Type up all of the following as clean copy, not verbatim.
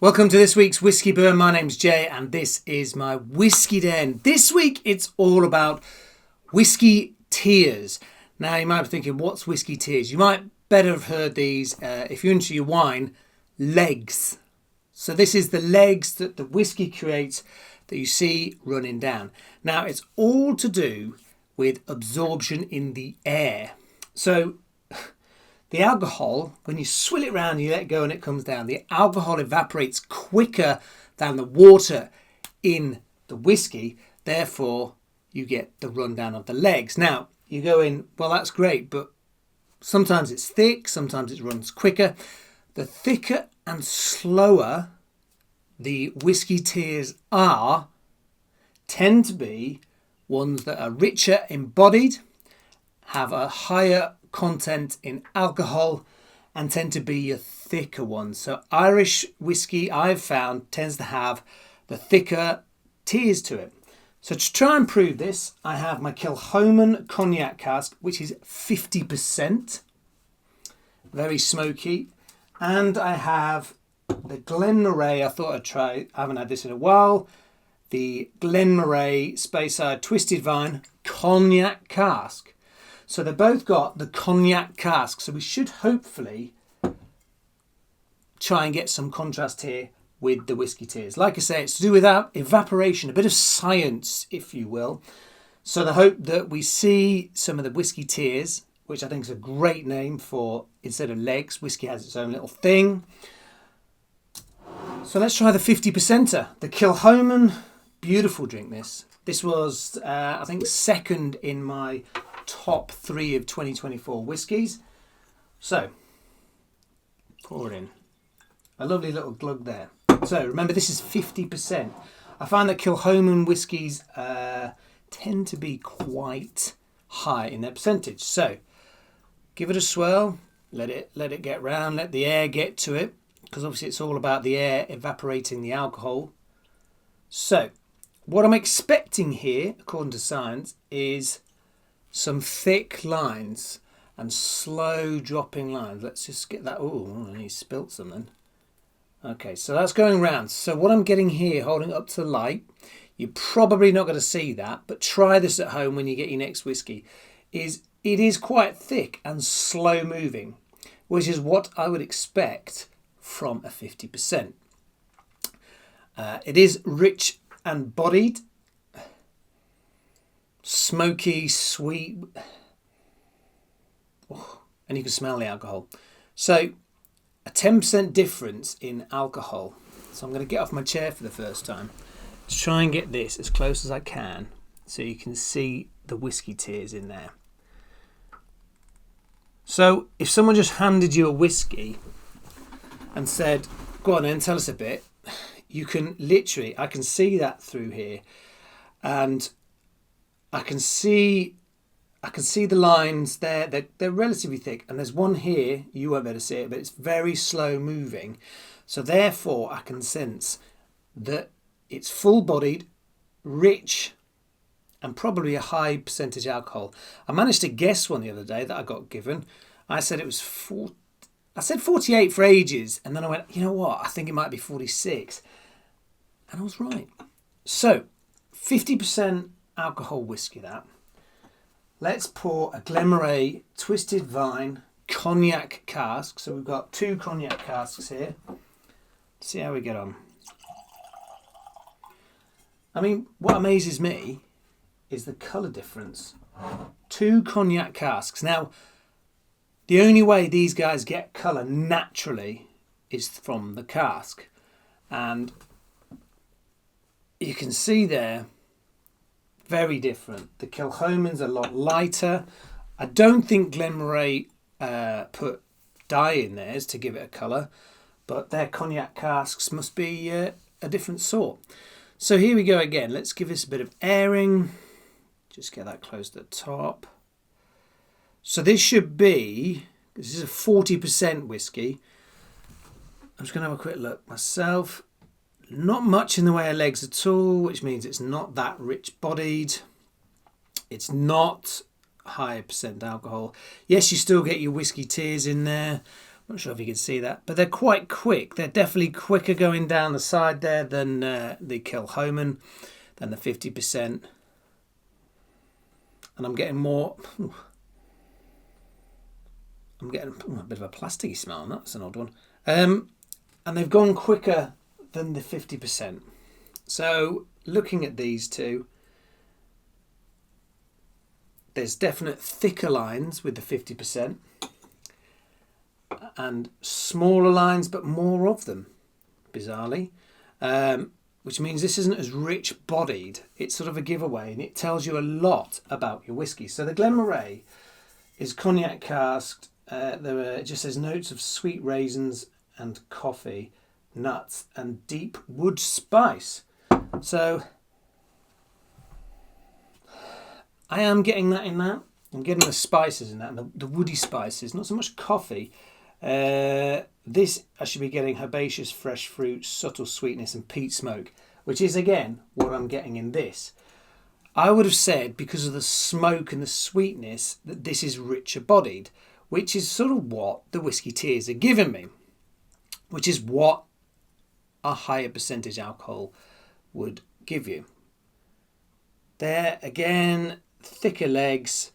Welcome to this week's Whiskey Burn. My name's Jay and this is my Whiskey Den. This week it's all about Whisky Tears. Now you might be thinking, what's Whisky Tears? You might better have heard these, if you're into your wine, legs. So this is the legs that the whiskey creates that you see running down. Now it's all to do with absorption in the air. So the alcohol, when you swill it around and you let it go and it comes down, the alcohol evaporates quicker than the water in the whiskey. Therefore, you get the rundown of the legs. Now, you go in, well, that's great, but sometimes it's thick, sometimes it runs quicker. The thicker and slower the Whisky Tears tend to be ones that are richer embodied, have a higher content in alcohol, and tend to be your thicker ones. So Irish whiskey, I've found, tends to have the thicker tears to it. So to try and prove this, I have my Kilchoman cognac cask, which is 50%, very smoky, and I have the Glen Moray. I thought I'd try, I haven't had this in a while, the Glen Moray Speyside Twisted Vine cognac cask. So they've both got the cognac cask. So we should hopefully try and get some contrast here with the Whisky Tears. Like I say, it's to do with evaporation, a bit of science, if you will. So the hope that we see some of the Whisky Tears, which I think is a great name for, instead of legs, whiskey has its own little thing. So let's try the 50%er. The Kilchoman, beautiful drink this. This was, I think, second in my top 3 of 2024 whiskies. So, pour it in. A lovely little glug there. So, remember this is 50%. I find that Kilchoman whiskies tend to be quite high in their percentage. So, give it a swirl. Let it get round. Let the air get to it. Because obviously it's all about the air evaporating the alcohol. So, what I'm expecting here, according to science, is some thick lines and slow dropping lines. Let's just get that. Oh, he spilt something. Okay, so that's going round. So what I'm getting here, holding up to the light, you're probably not going to see that, but try this at home when you get your next whiskey, it is quite thick and slow moving, which is what I would expect from a 50%. It is rich and bodied, smoky, sweet, and you can smell the alcohol. So a 10% difference in alcohol. So I'm going to get off my chair for the first time to try and get this as close as I can so you can see the Whisky Tears in there. So if someone just handed you a whiskey and said, go on then, tell us a bit, you can literally, I can see that through here, and I can see the lines there. They're relatively thick, and there's one here, you won't be able to see it, but it's very slow moving. So therefore I can sense that it's full-bodied, rich, and probably a high percentage alcohol. I managed to guess one the other day that I got given. I said it was 48 for ages, and then I went, you know what, I think it might be 46. And I was right. So 50% alcohol whiskey that. Let's pour a Glen Moray Twisted Vine cognac cask. So we've got 2 cognac casks here. See how we get on. I mean, what amazes me is the colour difference. 2 cognac casks. Now, the only way these guys get colour naturally is from the cask. And you can see there, very different. The Kilchoman's a lot lighter. I don't think Glen Moray put dye in theirs to give it a colour, but their cognac casks must be a different sort. So here we go again. Let's give this a bit of airing. Just get that close to the top. So this should be, this is a 40% whiskey. I'm just going to have a quick look myself. Not much in the way of legs at all, which means it's not that rich bodied. It's not high percent alcohol. Yes, you still get your Whisky Tears in there, Not sure if you can see that, but they're quite quick. They're definitely quicker going down the side there than the Kilchoman, than the 50%. And I'm getting more... I'm getting a bit of a plasticky smell. That's an odd one. And they've gone quicker than the 50%. So looking at these two, there's definite thicker lines with the 50% and smaller lines, but more of them, bizarrely, which means this isn't as rich bodied. It's sort of a giveaway, and it tells you a lot about your whiskey. So the Glen Moray is cognac casked. It just says notes of sweet raisins and coffee, nuts and deep wood spice. So I am getting that in that. I'm getting the spices in that, and the woody spices, not so much coffee. This I should be getting herbaceous fresh fruit, subtle sweetness and peat smoke, which is again what I'm getting in this. I would have said, because of the smoke and the sweetness, that this is richer bodied, which is sort of what the Whisky Tears are giving me, which is what a higher percentage alcohol would give you. There again, thicker legs,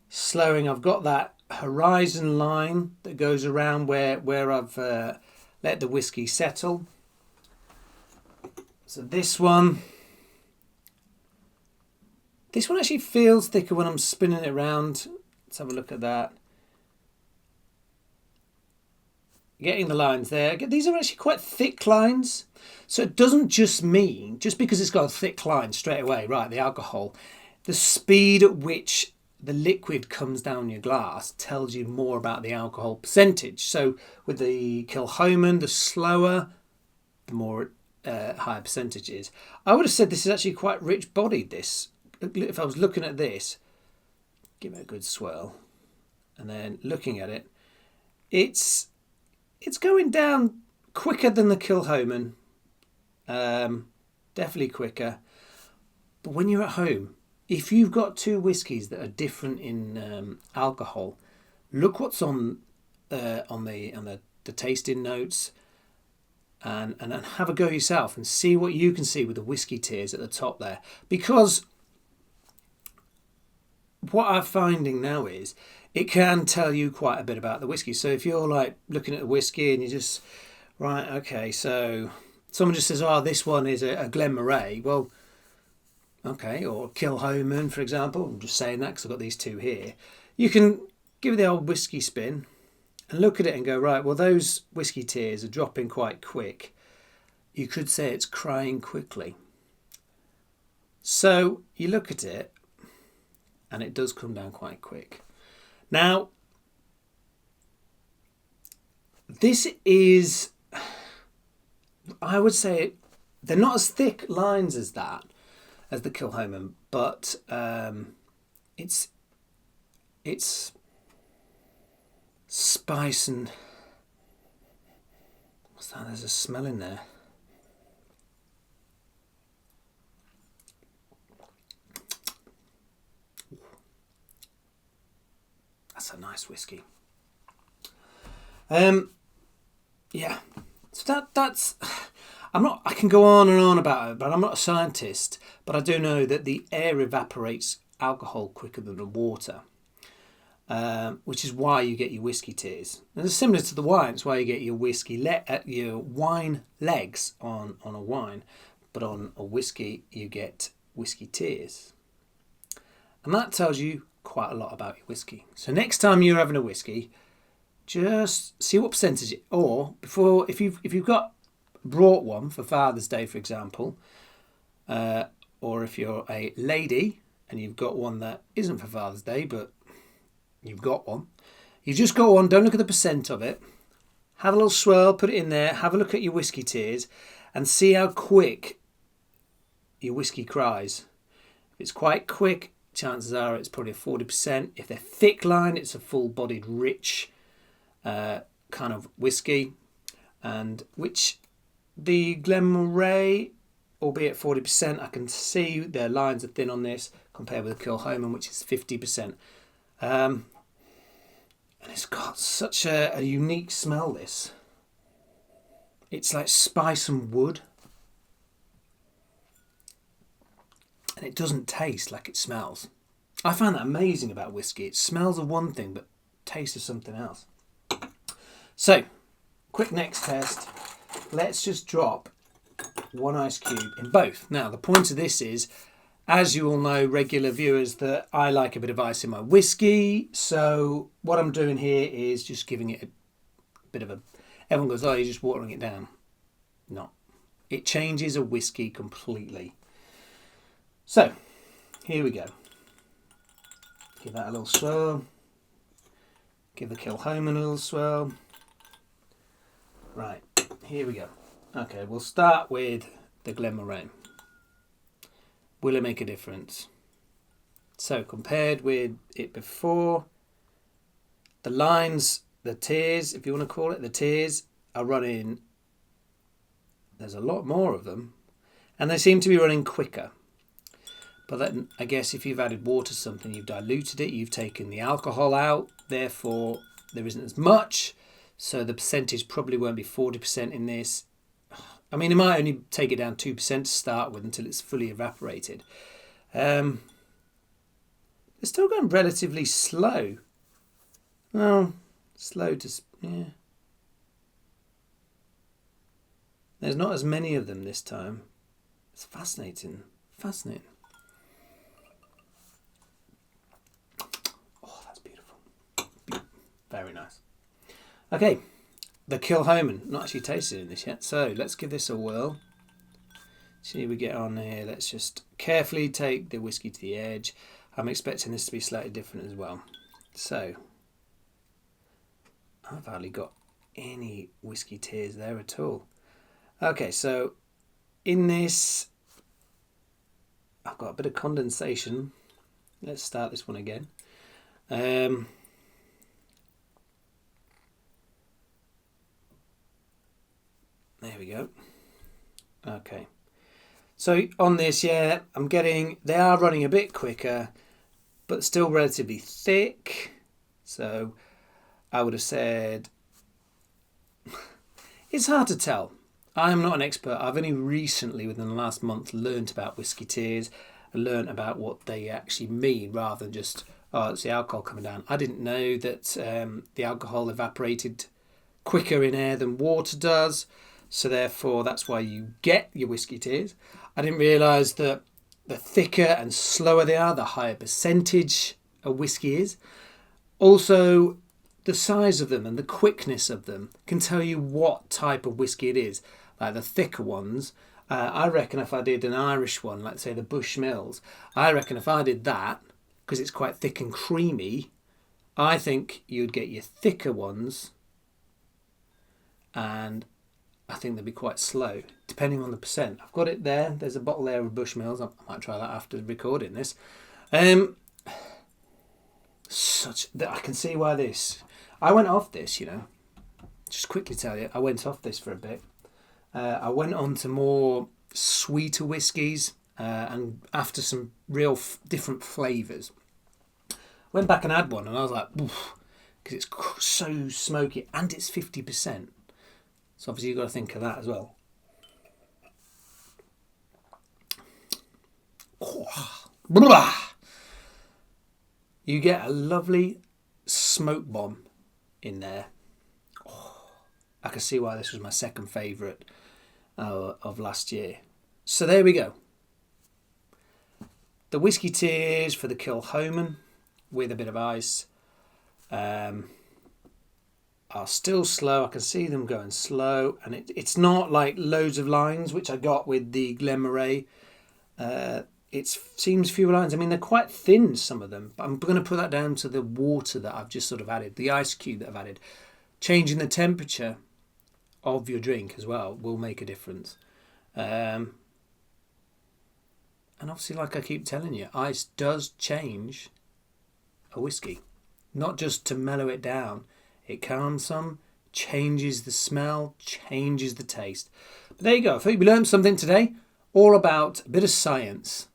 slowing. I've got that horizon line that goes around where I've let the whiskey settle. So this one actually feels thicker when I'm spinning it around. Let's have a look at that. Getting the lines there. These are actually quite thick lines. So it doesn't just mean, just because it's got a thick line straight away, right, the alcohol, the speed at which the liquid comes down your glass tells you more about the alcohol percentage. So with the Kilchoman, the slower, the more higher percentage is. I would have said this is actually quite rich bodied, this. If I was looking at this, give it a good swirl, and then looking at it, it's going down quicker than the Kilchoman, definitely quicker. But when you're at home, if you've got two whiskies that are different in alcohol, look what's on the tasting notes, and have a go yourself and see what you can see with the Whisky Tears at the top there. Because what I'm finding now is it can tell you quite a bit about the whiskey. So if you're like looking at a whiskey and you just, right, okay, so someone just says, oh, this one is a Glen Moray. Well, okay, or Kilchoman, for example. I'm just saying that because I've got these two here. You can give it the old whiskey spin and look at it and go, right, well, those Whisky Tears are dropping quite quick. You could say it's crying quickly. So you look at it and it does come down quite quick. Now, this is, I would say, they're not as thick lines as that, as the Kilchoman, but it's spice and, what's that? There's a smell in there. That's a nice whiskey. Yeah. So that's. I can go on and on about it, but I'm not a scientist. But I do know that the air evaporates alcohol quicker than the water, which is why you get your Whisky Tears. And it's similar to the wine. It's why you get your your wine legs on a wine, but on a whiskey you get Whisky Tears, and that tells you quite a lot about your whiskey. So next time you're having a whiskey, just see what percentage it, or before, if you've brought one for Father's Day, for example, or if you're a lady and you've got one that isn't for Father's Day but you've got one, you just go on, don't look at the percent of it, have a little swirl, put it in there, have a look at your Whisky Tears and see how quick your whiskey cries. If it's quite quick, chances are it's probably a 40%. If they're thick line, it's a full-bodied, rich kind of whiskey, and which the Glen Moray, albeit 40%, I can see their lines are thin on this compared with the Kilchoman, which is 50%. And it's got such a unique smell, this. It's like spice and wood. And it doesn't taste like it smells. I find that amazing about whiskey. It smells of one thing, but tastes of something else. So, quick next test. Let's just drop 1 ice cube in both. Now, the point of this is, as you all know, regular viewers, that I like a bit of ice in my whiskey. So what I'm doing here is just giving it a bit of a... Everyone goes, oh, you're just watering it down. No. It changes a whiskey completely. So, here we go. Give that a little swirl. Give the Kilchoman a little swirl. Right, here we go. Okay, we'll start with the Glen Moray. Will it make a difference? So, compared with it before, the lines, the tears, if you want to call it, the tears are running... There's a lot more of them. And they seem to be running quicker. But then, I guess if you've added water to something, you've diluted it, you've taken the alcohol out, therefore there isn't as much. So the percentage probably won't be 40% in this. I mean, it might only take it down 2% to start with until it's fully evaporated. It's still going relatively slow. Well, slow to... yeah. There's not as many of them this time. It's fascinating. Fascinating. Oh, that's beautiful. Very nice. Okay, the Kilchoman. Not actually tasted this yet, so let's give this a whirl. See how we get on here. Let's just carefully take the whiskey to the edge. I'm expecting this to be slightly different as well. So, I've hardly got any Whisky Tears there at all. Okay, so in this, I've got a bit of condensation. Let's start this one again. There we go. Okay. So on this, yeah, I'm getting, they are running a bit quicker, but still relatively thick. So I would have said, it's hard to tell. I'm not an expert. I've only recently, within the last month, learnt about Whisky Tears and learnt about what they actually mean rather than just, oh, it's the alcohol coming down. I didn't know that the alcohol evaporated quicker in air than water does. So therefore, that's why you get your Whisky Tears. I didn't realise that the thicker and slower they are, the higher percentage a whiskey is. Also, the size of them and the quickness of them can tell you what type of whiskey it is. Like the thicker ones, I reckon if I did an Irish one, like say the Bushmills, I reckon if I did that, because it's quite thick and creamy, I think you'd get your thicker ones, and I think they'd be quite slow, depending on the percent. I've got it there. There's a bottle there of Bushmills. I might try that after recording this. I can see why this. I went off this, you know. Just quickly tell you, I went off this for a bit. I went on to more sweeter whiskies and after some real different flavours. Went back and had one and I was like, oof, because it's so smoky and it's 50%. So obviously you've got to think of that as well. You get a lovely smoke bomb in there. I can see why this was my second favourite of last year. So there we go. The Whisky Tears for the Kilchoman with a bit of ice are still slow. I can see them going slow, and it's not like loads of lines, which I got with the Glen Moray. It seems fewer lines. I mean, they're quite thin, some of them, but I'm going to put that down to the water that I've just sort of added, the ice cube that I've added. Changing the temperature of your drink as well will make a difference. And obviously, like I keep telling you, ice does change a whiskey. Not just to mellow it down. It calms some, changes the smell, changes the taste. But there you go. I think we learned something today. All about a bit of science.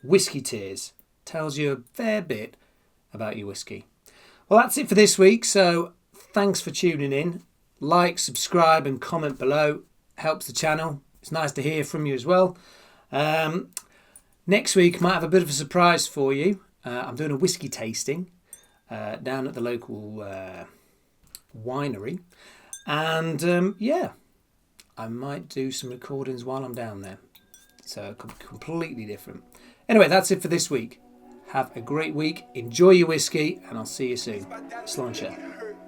Whisky Tears tells you a fair bit about your whiskey. Well, that's it for this week. So thanks for tuning in. Like, subscribe and comment below. Helps the channel. It's nice to hear from you as well. Next week might have a bit of a surprise for you. I'm doing a whiskey tasting down at the local winery. And yeah, I might do some recordings while I'm down there. So completely different. Anyway, that's it for this week. Have a great week. Enjoy your whiskey, and I'll see you soon. Slán.